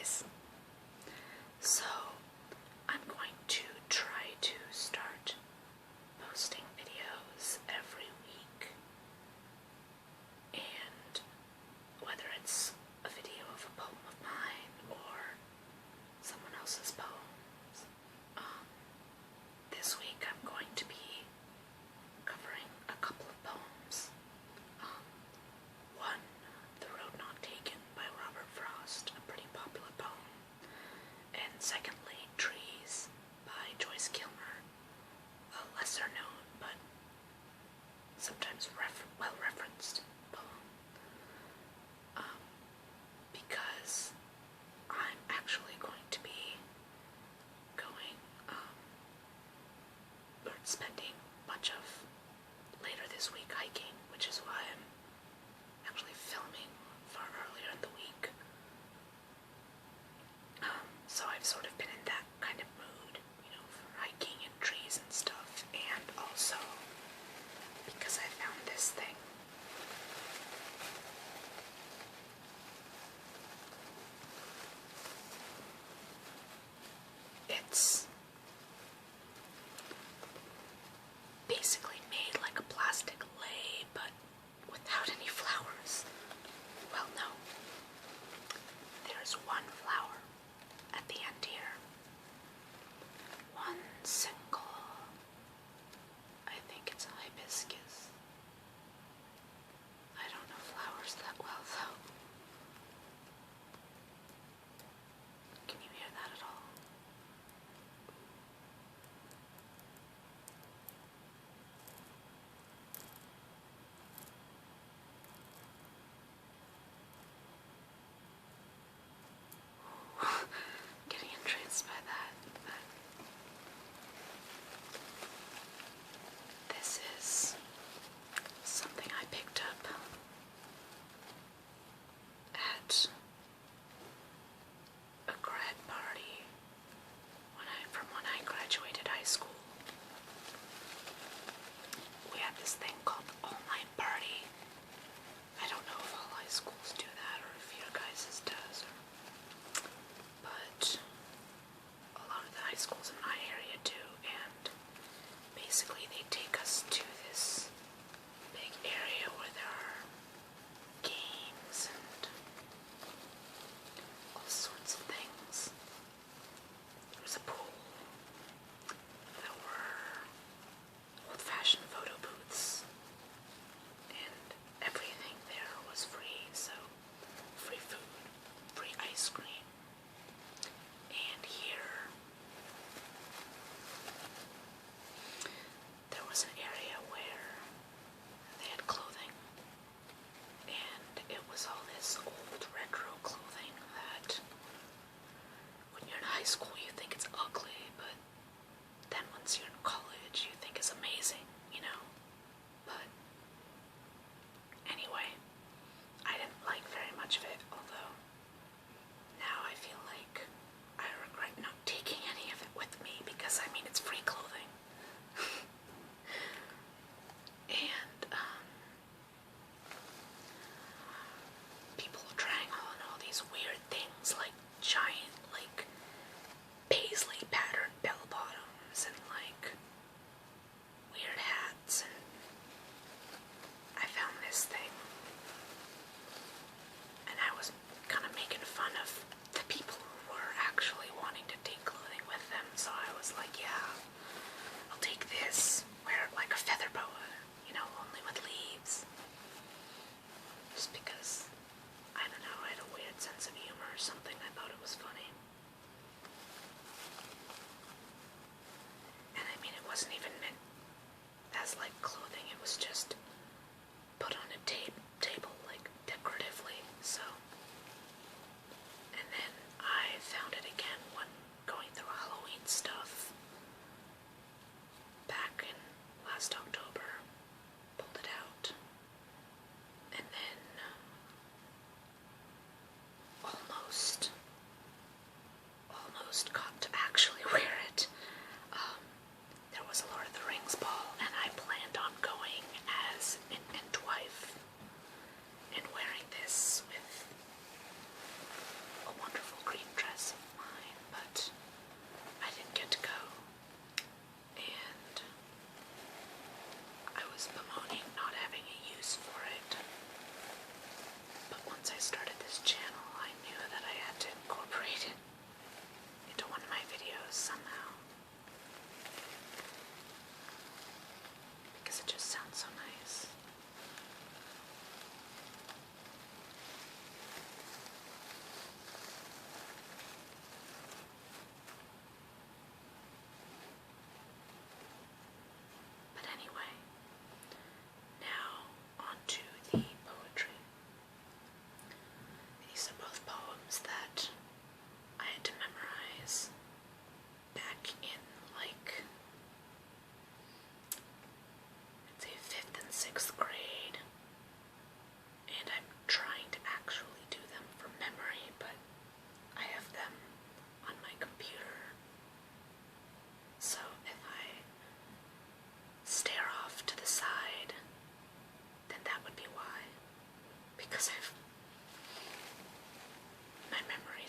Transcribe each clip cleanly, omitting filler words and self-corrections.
guys. So, I'm going to try to start posting videos every week, and whether it's a video of a poem of mine or someone else's poems, this week I'm going to be covering a couple of poems. One, The Road Not Taken by Robert Frost, a pretty popular poem. And secondly,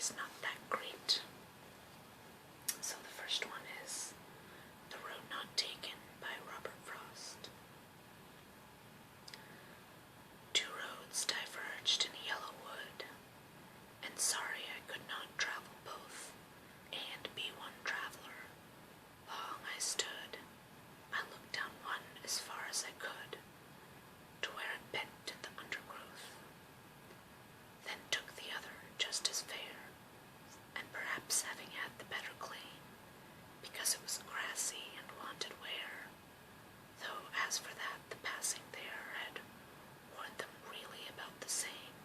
is not that great. So the first one is The Road Not Taken by Robert Frost. Two roads diverged in a yellow wood, and sorry I could not travel both, and be one traveler. Long I stood. I looked down one as far as I could, to where it bent in the undergrowth, then took the other just as fair, and perhaps having had the better claim, because it was grassy and wanted wear, though as for that the passing there had warned them really about the same.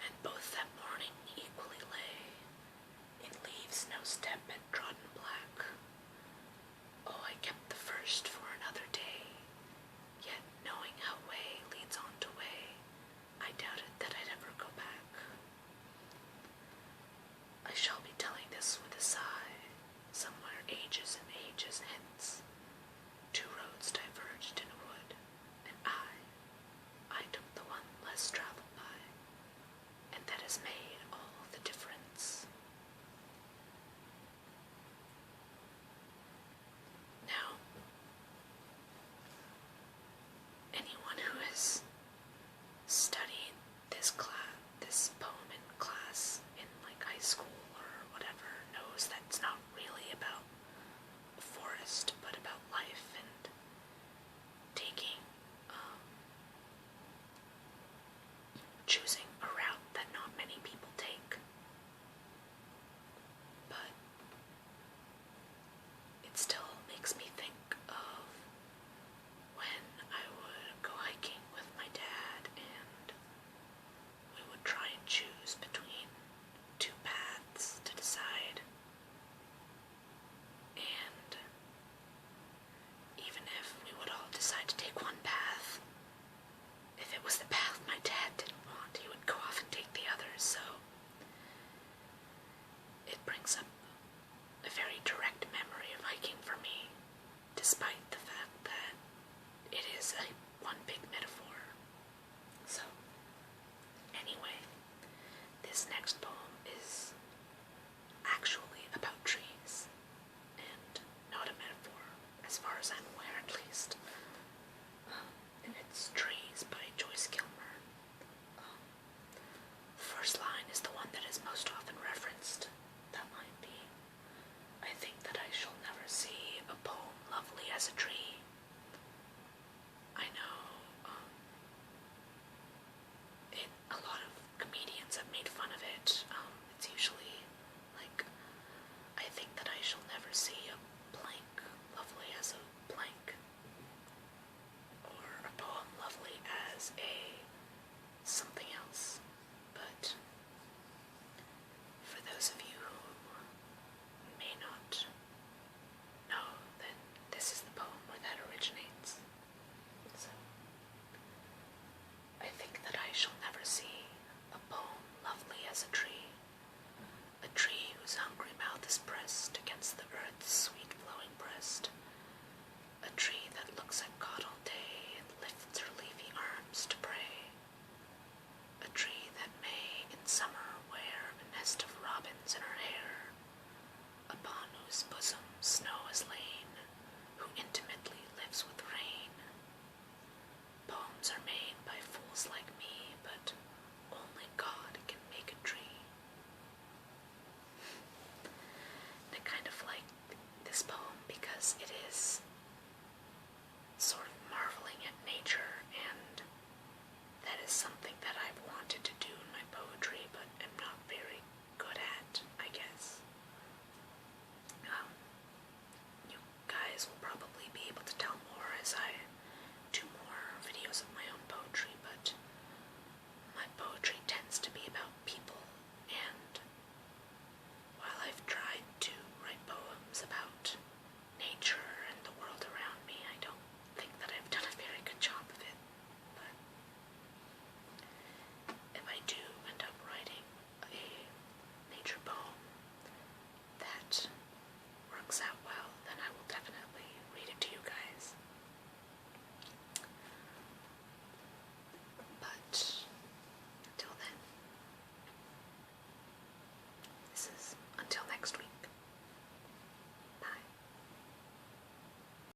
And both that morning equally lay, in leaves no step had trodden black. Oh, I kept the first for another day, yet knowing how way leads on to way, I doubted that I'd ever go back. I shall be telling this with a sigh, somewhere ages and ages hence. Two roads diverged in a wood, and I took the one less traveled by, and that has made all the difference. Now, anyone who has studied this poem in class in like high school or whatever knows that it's not really about a forest, but about life and taking, choosing a route that not many people take. But it still makes me think of when I would go hiking with my dad and we would try and choose between two paths to decide. And even if we would all decide to take one path, if it was the path my dad didn't want, he would go off and take the others. So it brings up a very direct memory of hiking for me, despite the fact that it is one big metaphor. So, anyway, this next